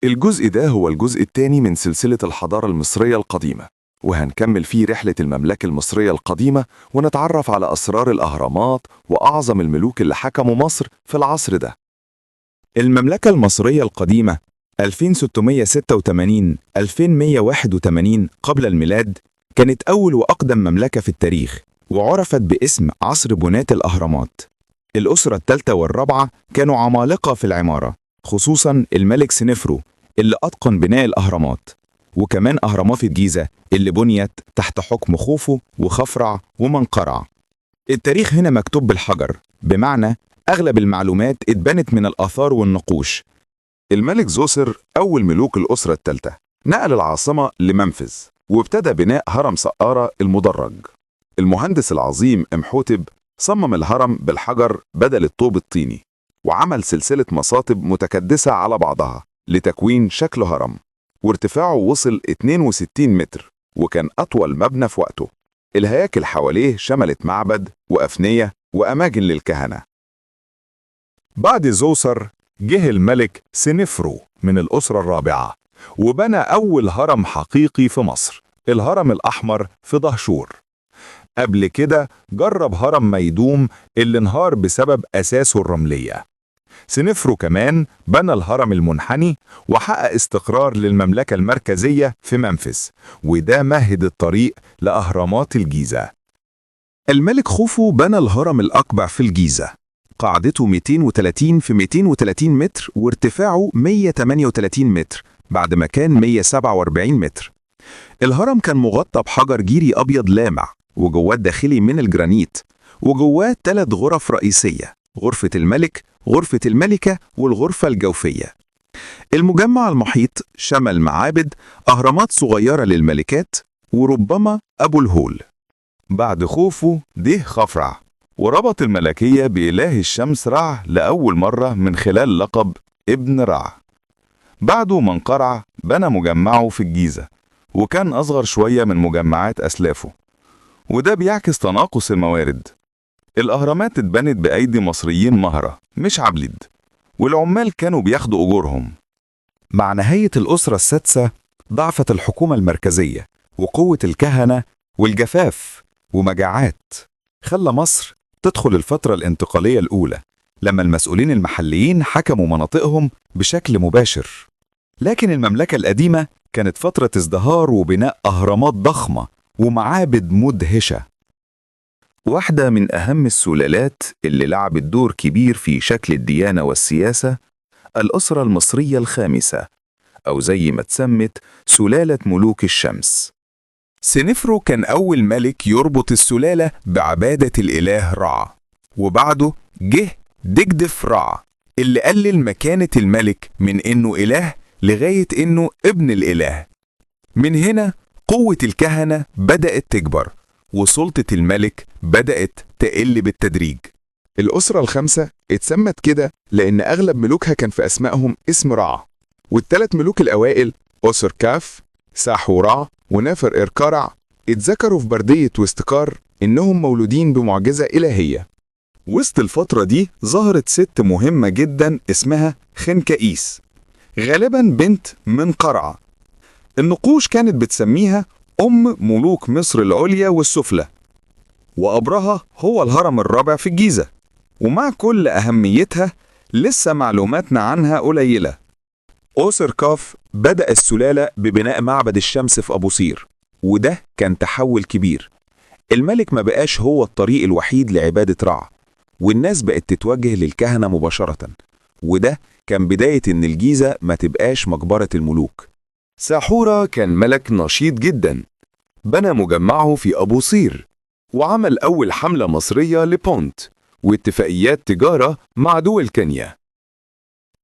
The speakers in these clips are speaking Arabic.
الجزء ده هو الجزء الثاني من سلسلة الحضارة المصرية القديمة، وهنكمل فيه رحلة المملكة المصرية القديمة ونتعرف على أسرار الأهرامات وأعظم الملوك اللي حكموا مصر في العصر ده. المملكة المصرية القديمة 2686-2181 قبل الميلاد كانت أول وأقدم مملكة في التاريخ، وعرفت باسم عصر بناة الأهرامات. الأسرة الثالثة والرابعة كانوا عمالقة في العمارة، خصوصاً الملك سنفرو اللي أتقن بناء الأهرامات، وكمان أهرامات الجيزة اللي بنيت تحت حكم خوفو وخفرع ومنقرع. التاريخ هنا مكتوب بالحجر، بمعنى أغلب المعلومات اتبنت من الآثار والنقوش. الملك زوسر أول ملوك الأسرة الثالثة نقل العاصمة لمنفذ وابتدى بناء هرم سقارة المدرج. المهندس العظيم إمحوتب صمم الهرم بالحجر بدل الطوب الطيني، وعمل سلسلة مصاطب متكدسة على بعضها لتكوين شكل هرم، وارتفاعه وصل 62 متر، وكان أطول مبنى في وقته. الهياكل حواليه شملت معبد وأفنية وأماكن للكهنة. بعد زوسر جه الملك سنفرو من الأسرة الرابعة، وبنى أول هرم حقيقي في مصر، الهرم الأحمر في دهشور. قبل كده جرب هرم ميدوم اللي انهار بسبب أساسه الرملية. سنفرو كمان بنى الهرم المنحني وحقق استقرار للمملكة المركزية في منفس، وده مهد الطريق لأهرامات الجيزة. الملك خوفو بنى الهرم الأكبر في الجيزة، قاعدته 230 في 230 متر وارتفاعه 138 متر بعد ما كان 147 متر. الهرم كان مغطى بحجر جيري أبيض لامع، وجواه الداخلي من الجرانيت، وجواه 3 غرف رئيسية: غرفة الملك، غرفة الملكة، والغرفة الجوفية. المجمع المحيط شمل معابد، أهرامات صغيرة للملكات، وربما أبو الهول. بعد خوفو جه خفرع، وربط الملكية بإله الشمس رع لأول مرة من خلال لقب ابن رع. بعده منقرع بنى مجمعه في الجيزة، وكان أصغر شوية من مجمعات أسلافه، وده بيعكس تناقص الموارد. الأهرامات اتبنت بأيدي مصريين مهرة مش عبيد، والعمال كانوا بياخدوا أجورهم. مع نهاية الأسرة السادسة ضعفت الحكومة المركزية، وقوة الكهنة والجفاف ومجاعات خلى مصر تدخل الفترة الانتقالية الأولى، لما المسؤولين المحليين حكموا مناطقهم بشكل مباشر. لكن المملكة القديمة كانت فترة ازدهار وبناء أهرامات ضخمة ومعابد مدهشة. واحدة من أهم السلالات اللي لعبت دور كبير في شكل الديانة والسياسة الأسرة المصرية الخامسة، أو زي ما تسمت سلالة ملوك الشمس. سنفرو كان أول ملك يربط السلالة بعبادة الإله رع، وبعده جه دجدف رع اللي قلل مكانة الملك من إنه إله لغاية إنه ابن الإله. من هنا قوة الكهنة بدأت تكبر، وسلطة الملك بدأت تقل بالتدريج. الأسرة الخامسة اتسمت كده لأن أغلب ملوكها كان في أسمائهم اسم رع، والثلاث ملوك الأوائل أسر كاف، ساحو رع، ونافر إركارع اتذكروا في بردية واستكار إنهم مولودين بمعجزة إلهية. وسط الفترة دي ظهرت ست مهمة جدا اسمها خنكئيس، غالبا بنت منقرع. النقوش كانت بتسميها أم ملوك مصر العليا والسفلى، وقبرها هو الهرم الرابع في الجيزة. ومع كل أهميتها لسه معلوماتنا عنها قليلة. أوسر كاف بدأ السلالة ببناء معبد الشمس في أبو صير، وده كان تحول كبير. الملك ما بقاش هو الطريق الوحيد لعبادة رع، والناس بقت تتوجه للكهنة مباشرة، وده كان بداية إن الجيزة ما تبقاش مقبرة الملوك. ساحورة كان ملك نشيط جدا، بنى مجمعه في أبو صير، وعمل أول حملة مصرية لبونت واتفاقيات تجارة مع دول كينيا.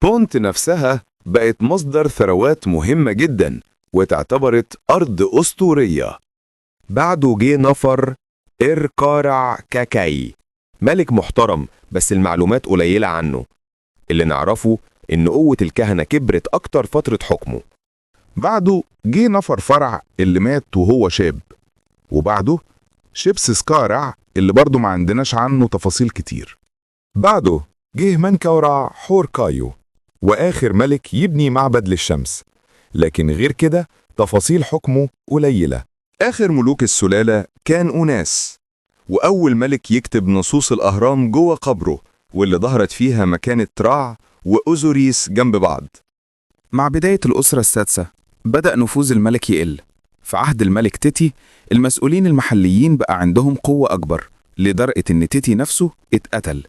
بونت نفسها بقت مصدر ثروات مهمة جدا، وتعتبرت أرض أسطورية. بعده جه نفر إركارع كاكاي، ملك محترم بس المعلومات قليلة عنه. اللي نعرفه إن قوة الكهنة كبرت أكتر فترة حكمه. بعده جه نفر فرع اللي مات وهو شاب، وبعده شبس سكارع اللي برضه ما عندناش عنه تفاصيل كتير. بعده جه منكورع حور كايو، وآخر ملك يبني معبد للشمس، لكن غير كده تفاصيل حكمه قليلة. آخر ملوك السلالة كان أوناس، وأول ملك يكتب نصوص الأهرام جوه قبره، واللي ظهرت فيها مكانة رع وأوزوريس جنب بعض. مع بداية الأسرة السادسة بدأ نفوذ الملك يقل. في عهد الملك تيتي المسؤولين المحليين بقى عندهم قوة أكبر، لدرجة إن تيتي نفسه اتقتل،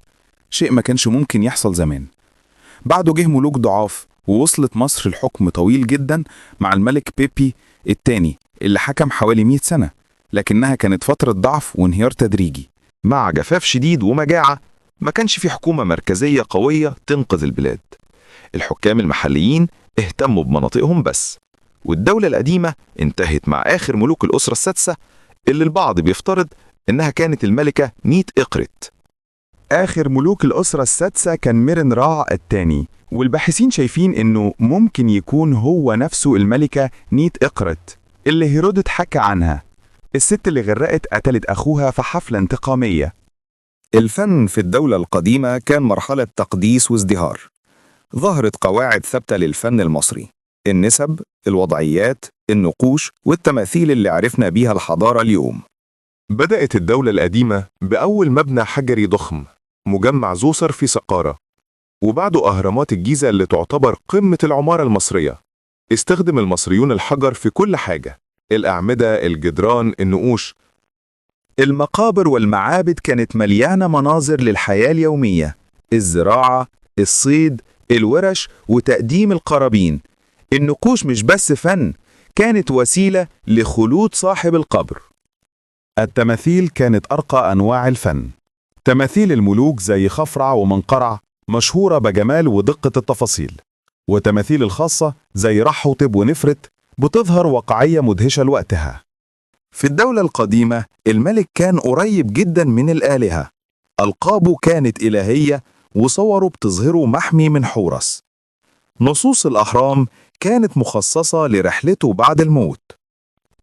شيء ما كانش ممكن يحصل زمان. بعده جه ملوك ضعاف، ووصلت مصر الحكم طويل جدا مع الملك بيبي الثاني اللي حكم حوالي 100 سنة، لكنها كانت فترة ضعف وانهيار تدريجي. مع جفاف شديد ومجاعة ما كانش في حكومة مركزية قوية تنقذ البلاد. الحكام المحليين اهتموا بمناطقهم بس، والدولة القديمة انتهت مع آخر ملوك الأسرة السادسة اللي البعض بيفترض إنها كانت الملكة نيت إقرت. آخر ملوك الأسرة السادسة كان ميرن راع الثاني، والباحثين شايفين إنه ممكن يكون هو نفسه الملكة نيت إقرت اللي هيرودوت حكى عنها، الست اللي غرقت قتلت أخوها في حفلة انتقامية. الفن في الدولة القديمة كان مرحلة تقديس وازدهار. ظهرت قواعد ثابتة للفن المصري: النسب، الوضعيات، النقوش، والتماثيل اللي عرفنا بيها الحضارة اليوم. بدأت الدولة القديمة بأول مبنى حجري ضخم، مجمع زوسر في سقارة، وبعده أهرامات الجيزة اللي تعتبر قمة العمارة المصرية. استخدم المصريون الحجر في كل حاجة: الأعمدة، الجدران، النقوش. المقابر والمعابد كانت مليانة مناظر للحياة اليومية: الزراعة، الصيد، الورش، وتقديم القرابين. النقوش مش بس فن، كانت وسيلة لخلود صاحب القبر. التماثيل كانت أرقى أنواع الفن. تماثيل الملوك زي خفرع ومنقرع مشهورة بجمال ودقة التفاصيل، وتماثيل الخاصة زي رحوتب ونفرت بتظهر واقعية مدهشة لوقتها. في الدولة القديمة الملك كان قريب جدا من الآلهة، ألقابه كانت إلهية وصوره بتظهره محمي من حورس. نصوص الأهرام كانت مخصصة لرحلته بعد الموت.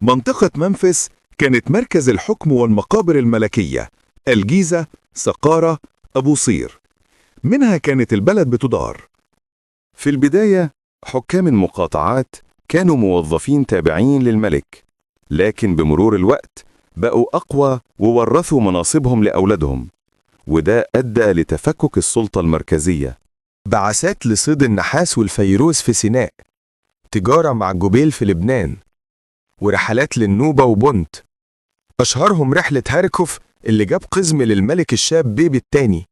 منطقة منفس كانت مركز الحكم والمقابر الملكية: الجيزة، سقارة، أبو صير. منها كانت البلد بتدار. في البداية حكام المقاطعات كانوا موظفين تابعين للملك، لكن بمرور الوقت بقوا أقوى وورثوا مناصبهم لأولادهم، وده أدى لتفكك السلطة المركزية. بعثات لصيد النحاس والفيروز في سيناء، تجارة مع جبيل في لبنان، ورحلات للنوبة وبونت. أشهرهم رحلة هاركوف اللي جاب قزم للملك الشاب بيبي الثاني.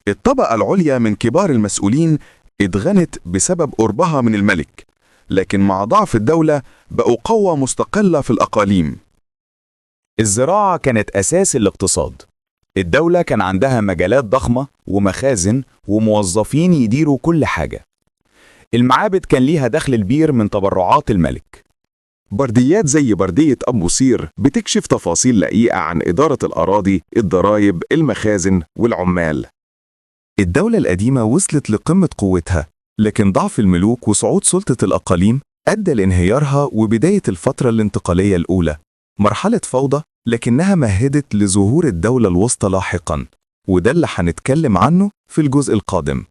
الطبقة العليا من كبار المسؤولين اتغنت بسبب قربها من الملك، لكن مع ضعف الدولة بقوا قوة مستقلة في الأقاليم. الزراعة كانت أساس الاقتصاد. الدولة كان عندها مجالات ضخمة ومخازن وموظفين يديروا كل حاجة. المعابد كان ليها دخل البير من تبرعات الملك. برديات زي بردية أبو صير بتكشف تفاصيل دقيقة عن إدارة الأراضي، الضرايب، المخازن، والعمال. الدولة القديمة وصلت لقمة قوتها، لكن ضعف الملوك وصعود سلطة الأقاليم أدى لانهيارها وبداية الفترة الانتقالية الأولى، مرحلة فوضى لكنها مهدت لظهور الدولة الوسطى لاحقا، وده اللي هنتكلم عنه في الجزء القادم.